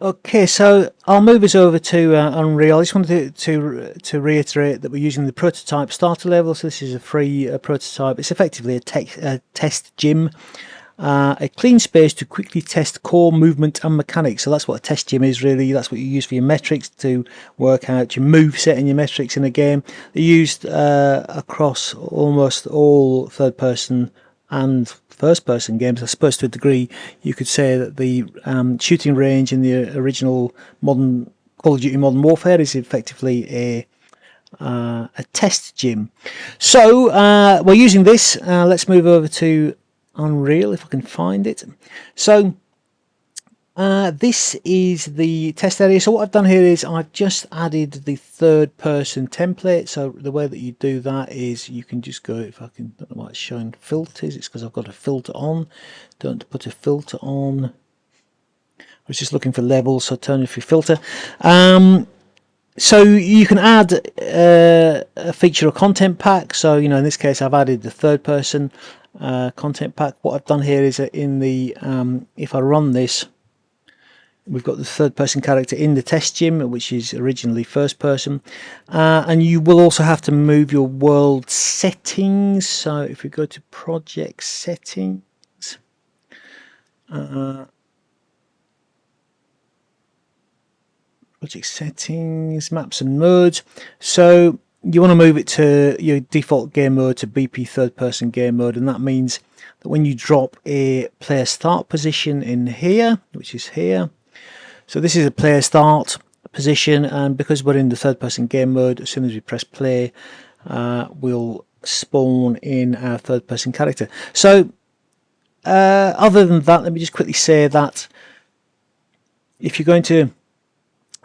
Okay, so I'll move us over to Unreal. I just wanted to reiterate that we're using the prototype starter level. So this is a free prototype. It's effectively a test gym, a clean space to quickly test core movement and mechanics. So that's what a test gym is really. That's what you use for your metrics to work out your move set and your metrics in a game. They're used across almost all third-person and first-person games. I suppose to a degree you could say that the shooting range in the original modern Call of Duty Modern Warfare is effectively a test gym. So we're using this. Let's move over to Unreal if I can find it. So this is the test area. So what I've done here is I've just added the third person template. So the way that you do that is you can just go, if I can, I don't know why it's showing filters, it's because I've got a filter on. Don't put a filter on. I was just looking for levels, so turn off your filter. So you can add a feature or content pack. So in this case I've added the third person content pack. What I've done here is that in the if I run this, we've got the third person character in the test gym, which is originally first person, and you will also have to move your world settings. So if we go to project settings, project settings, maps and modes, so you want to move it to your default game mode, to BP third person game mode, and that means that when you drop a player start position in here, which is here, so this is a player start position, and because we're in the third person game mode, as soon as we press play, we'll spawn in our third person character. So other than that, let me just quickly say that if you're going to,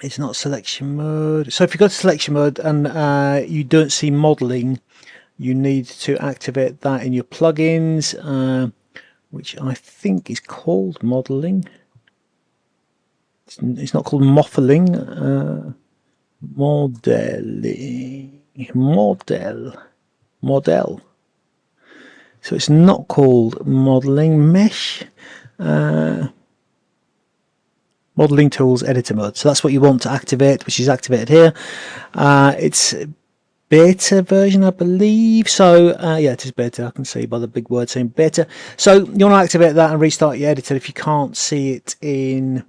it's not selection mode, so if you go to selection mode and you don't see modeling, you need to activate that in your plugins, which I think is called modeling. It's not called modeling, model. So it's not called modeling. Mesh, modeling tools editor mode. So that's what you want to activate, which is activated here. It's beta version, I believe. So yeah, it is beta. I can see by the big word saying beta. So you want to activate that and restart your editor if you can't see it in.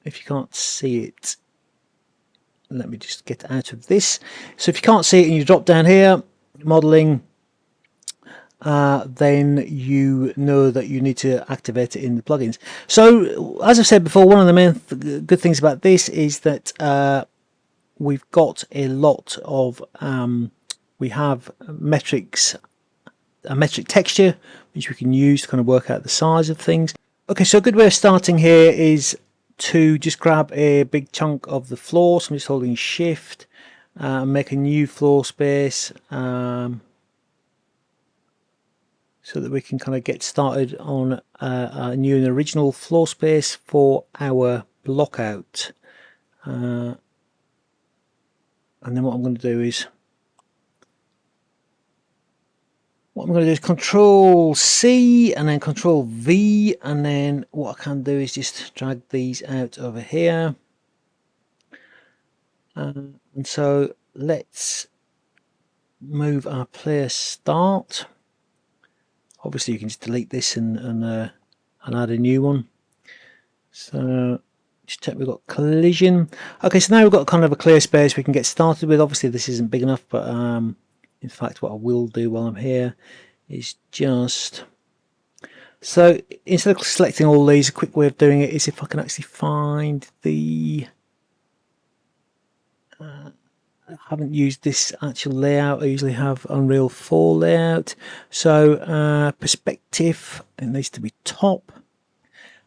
If you can't see it, let me just get out of this. So if you can't see it and you drop down here, modeling, then you know that you need to activate it in the plugins. So as I've said before, one of the main good things about this is that we've got a lot of we have metrics, a metric texture which we can use to kind of work out the size of things. Okay, so a good way of starting here is to just grab a big chunk of the floor. So I'm just holding shift and make a new floor space so that we can kind of get started on a new and original floor space for our blockout. And then what I'm going to do is Control C and then Control V, and then what I can do is just drag these out over here. And so let's move our player start. Obviously you can just delete this and add a new one. So just check we've got collision. Okay, so now we've got kind of a clear space we can get started with. Obviously this isn't big enough, but in fact what I will do while I'm here is just, so instead of selecting all these, a quick way of doing it is if I can actually find the I haven't used this actual layout. I usually have Unreal 4 layout. So perspective, it needs to be top.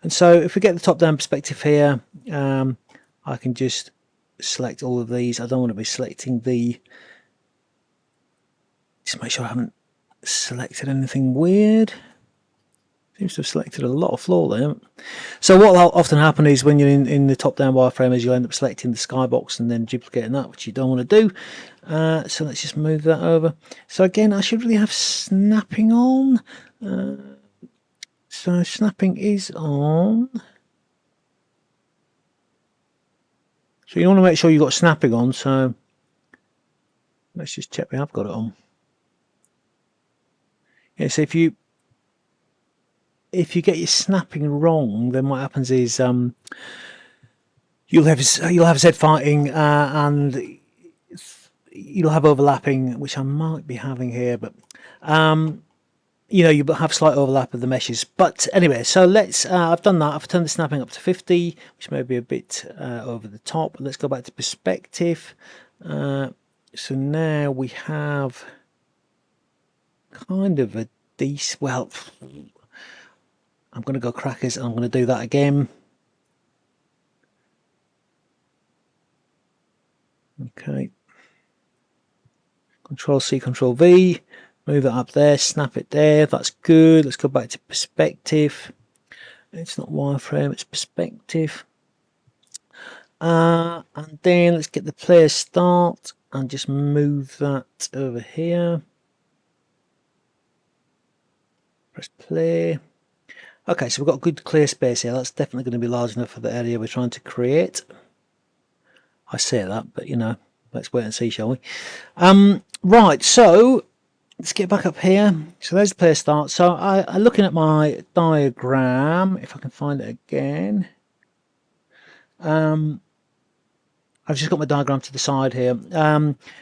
And so if we get the top down perspective here, I can just select all of these. I don't want to be selecting the, just make sure I haven't selected anything weird. Seems to have selected a lot of floor there. So what will often happen is when you're in the top down wireframe is you'll end up selecting the skybox and then duplicating that, which you don't want to do. So let's just move that over. So again, I should really have snapping on. So snapping is on. So you want to make sure you've got snapping on, so let's just check we have got it on. Yeah, so if you get your snapping wrong, then what happens is you'll have Z fighting and you'll have overlapping, which I might be having here, but you know, you have slight overlap of the meshes. But anyway, so let's I've done that. I've turned the snapping up to 50, which may be a bit over the top. Let's go back to perspective. So now we have kind of a decent, well, I'm going to go crackers and I'm going to do that again. Okay. Control C, Control V, move that up there, snap it there. That's good. Let's go back to perspective. It's not wireframe, it's perspective. And then let's get the player start and just move that over here. Press play. Okay, so we've got good clear space here. That's definitely going to be large enough for the area we're trying to create. I say that, but you know, let's wait and see, shall we? Right, so let's get back up here. So there's the player start. So I'm looking at my diagram, if I can find it again. I've just got my diagram to the side here.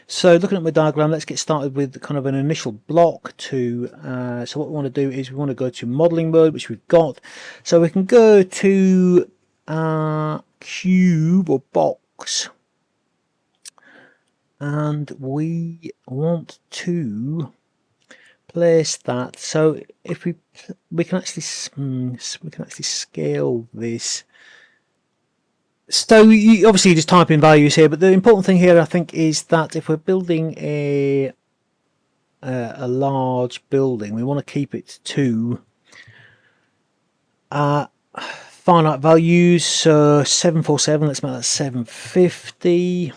So looking at my diagram, let's get started with kind of an initial block to, so what we want to do is we want to go to modeling mode, which we've got. So we can go to cube or box, and we want to place that. So if we can actually scale this. So obviously you just type in values here, but the important thing here I think is that if we're building a large building, we want to keep it to finite values. So 747, let's make that 750.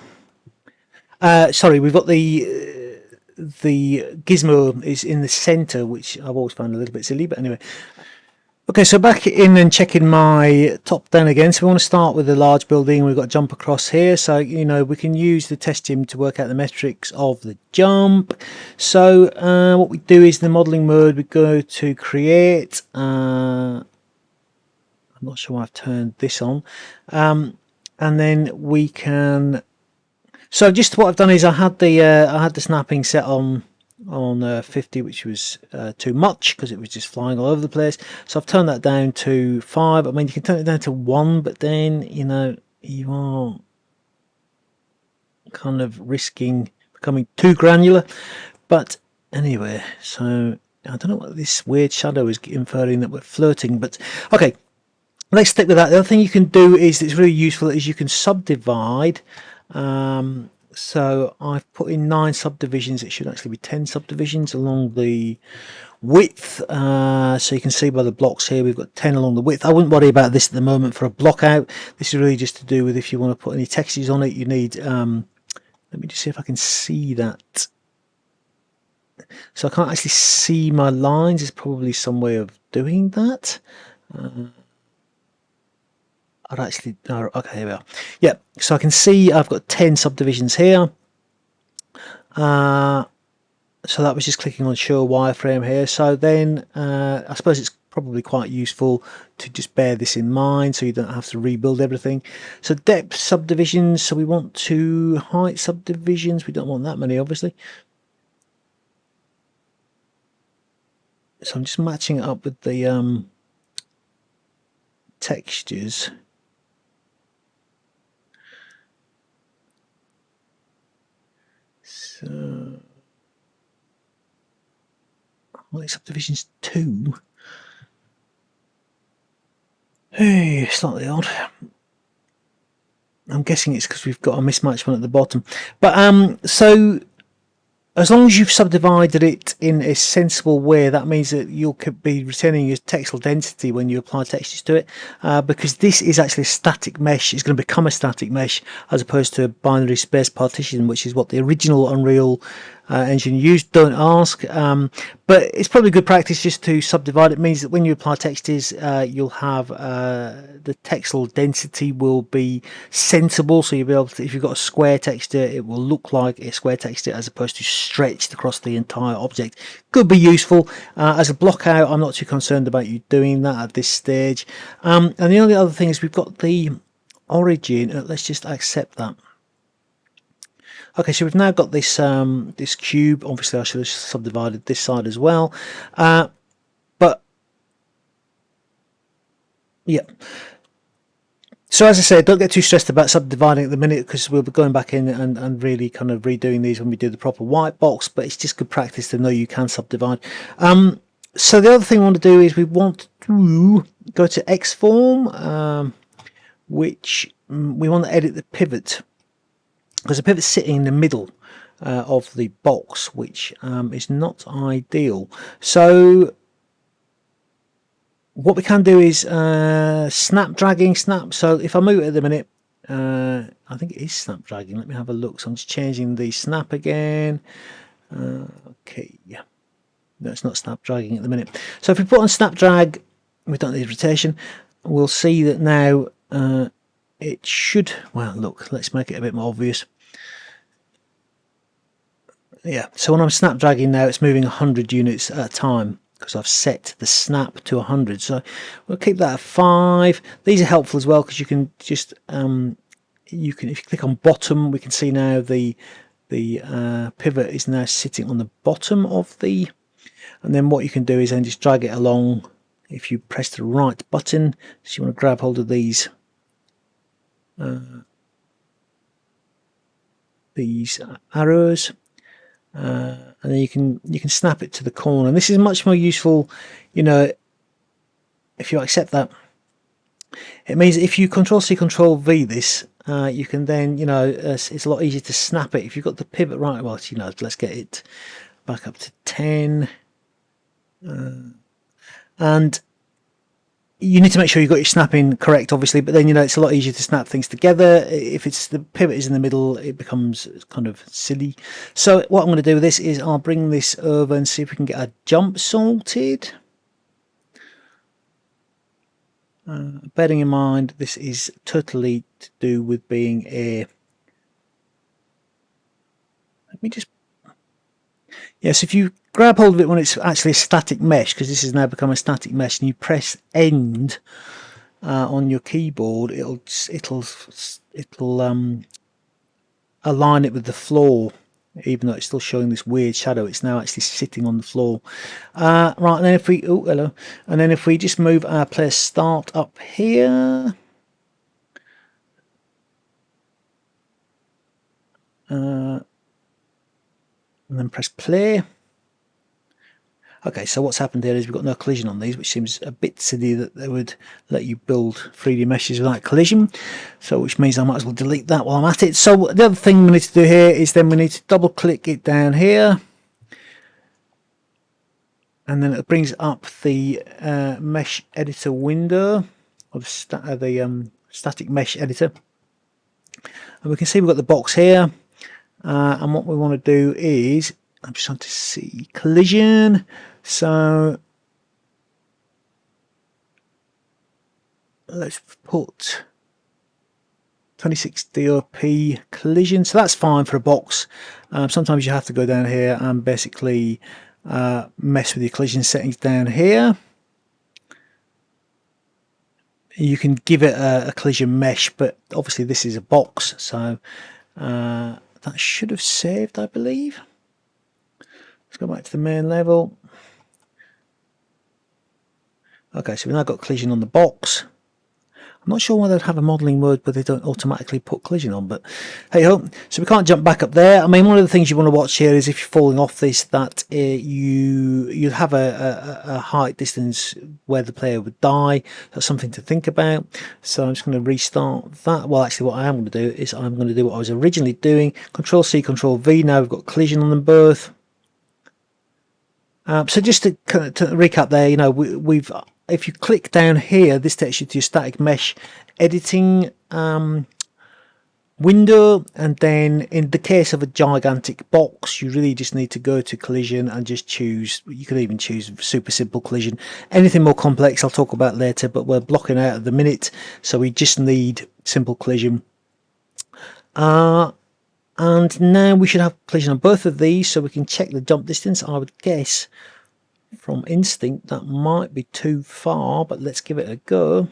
Sorry, we've got the gizmo is in the center, which I've always found a little bit silly, but anyway. Okay, so back in and checking my top down again. So we want to start with a large building. We've got to jump across here. So, you know, we can use the test gym to work out the metrics of the jump. So what we do is in the modeling mode, we go to create. I'm not sure why I've turned this on. And then we can. So just what I've done is I had the snapping set on 50, which was too much because it was just flying all over the place. So I've turned that down to 5. I mean, you can turn it down to 1, but then, you know, you are kind of risking becoming too granular. But anyway, so I don't know what this weird shadow is inferring that we're flirting, but okay, let's stick with that. The other thing you can do is it's really useful is you can subdivide. So I've put in 9 subdivisions. It should actually be 10 subdivisions along the width. So you can see by the blocks here, we've got 10 along the width. I wouldn't worry about this at the moment for a block out. This is really just to do with if you want to put any textures on it, you need, let me just see if I can see that. So I can't actually see my lines. There's probably some way of doing that. I'd actually, no, okay, here we are. Yeah, so I can see I've got 10 subdivisions here. So that was just clicking on show wireframe here. So then I suppose it's probably quite useful to just bear this in mind so you don't have to rebuild everything. So depth subdivisions, so we want to height subdivisions. We don't want that many, obviously. So I'm just matching it up with the textures. So height subdivisions 2. Hey, slightly odd. I'm guessing it's because we've got a mismatched one at the bottom. But so as long as you've subdivided it in a sensible way, that means that you'll be retaining your textile density when you apply textures to it, because this is actually a static mesh. It's going to become a static mesh as opposed to a binary space partition, which is what the original Unreal Engine used. Don't ask, but it's probably good practice just to subdivide. It means that when you apply textures, you'll have the textile density will be sensible, so you'll be able to, if you've got a square texture, it will look like a square texture as opposed to stretched across the entire object. Could be useful as a block out. I'm not too concerned about you doing that at this stage. And the only other thing is we've got the origin. Let's just accept that. Okay, so we've now got this this cube. Obviously I should have subdivided this side as well, but yeah. So as I said, don't get too stressed about subdividing at the minute, because we'll be going back in and really kind of redoing these when we do the proper white box, but it's just good practice to know you can subdivide. So the other thing we want to do is we want to go to X form, which we want to edit the pivot, because the pivot's sitting in the middle of the box, which is not ideal. So what we can do is snap dragging. So if I move it at the minute, I think it is snap dragging. Let me have a look. So I'm just changing the snap again. Okay, yeah, no, it's not snap dragging at the minute. So if we put on snap drag, we don't need rotation. We'll see that now it should, well, look, let's make it a bit more obvious. Yeah, so when I'm snap dragging now, it's moving 100 units at a time, because I've set the snap to 100. So we'll keep that at 5. These are helpful as well, because you can just you can, if you click on bottom, we can see now the pivot is now sitting on the bottom of the, and then what you can do is then just drag it along. If you press the right button, so you want to grab hold of these arrows, and then you can snap it to the corner. And this is much more useful, you know, if you accept that. It means if you Control C Control V this, you can then, you know, it's a lot easier to snap it if you've got the pivot right. Well, you know, let's get it back up to 10, and you need to make sure you've got your snapping correct, obviously, but then, you know, it's a lot easier to snap things together. If it's the pivot is in the middle, it becomes kind of silly. So what I'm going to do with this is I'll bring this over and see if we can get a jump sorted. Bearing in mind this is totally to do with being a, let me just, yes, if you grab hold of it when it's actually a static mesh, because this has now become a static mesh, and you press end on your keyboard, it'll align it with the floor, even though it's still showing this weird shadow. It's now actually sitting on the floor. Right, and then if we, oh hello, and then if we just move our place start up here, and then press play. Okay, so what's happened here is we've got no collision on these, which seems a bit silly that they would let you build 3D meshes without collision. So which means I might as well delete that while I'm at it. So the other thing we need to do here is then we need to double click it down here, and then it brings up the mesh editor window, or the static mesh editor, and we can see we've got the box here, and what we want to do is, I'm just trying to see collision. So let's put 26 DOP collision. So that's fine for a box. Sometimes you have to go down here and basically mess with your collision settings down here. You can give it a collision mesh, but obviously this is a box, so that should have saved, I believe. Let's go back to the main level. Okay, so we've now got collision on the box. I'm not sure why they'd have a modelling mode but they don't automatically put collision on, but hey ho. So we can't jump back up there. I mean, one of the things you want to watch here is if you're falling off this, that you have a height distance where the player would die. That's something to think about. So I'm just going to restart that. Well, actually what I am going to do is I'm going to do what I was originally doing. Control C, Control V. Now we've got collision on them both. So just to recap there, you know, we've if you click down here, this takes you to your static mesh editing window, and then in the case of a gigantic box, you really just need to go to collision and just choose. You could even choose super simple collision. Anything more complex I'll talk about later, but we're blocking out at the minute, so we just need simple collision. And now we should have collision on both of these, so we can check the jump distance. I would guess from instinct that might be too far, but let's give it a go.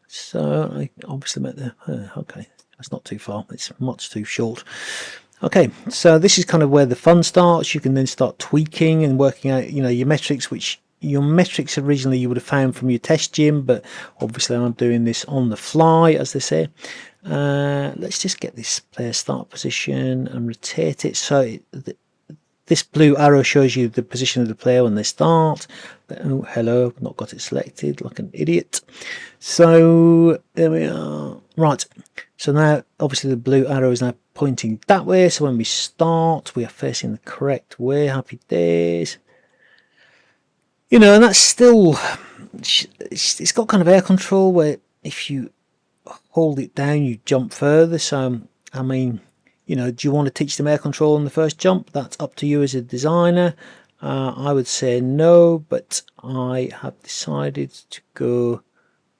So I obviously met the okay, that's not too far, it's much too short. Okay, so this is kind of where the fun starts. You can then start tweaking and working out, you know, your metrics, which your metrics originally you would have found from your test gym, but obviously I'm doing this on the fly, as they say. Let's just get this player start position and rotate it so this blue arrow shows you the position of the player when they start. Oh, hello, not got it selected like an idiot. So there we are. Right, so now obviously the blue arrow is now pointing that way, so when we start we are facing the correct way. Happy days. You know, and that's still, it's got kind of air control where if you hold it down you jump further. So I mean, you know, do you want to teach them air control on the first jump? That's up to you as a designer. I would say no, but I have decided to go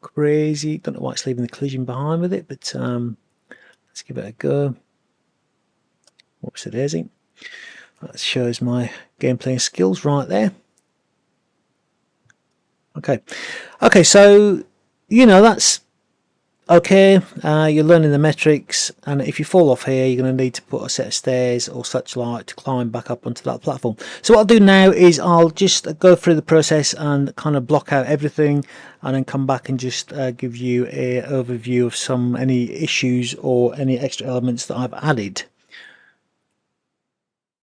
crazy. Don't know why it's leaving the collision behind with it, but let's give it a go. Whoops, it isn't. That shows my gameplay skills right there. Okay, so you know, that's okay. You're learning the metrics, and if you fall off here you're going to need to put a set of stairs or such like to climb back up onto that platform. So what I'll do now is I'll just go through the process and kind of block out everything, and then come back and just give you an overview of any issues or any extra elements that I've added.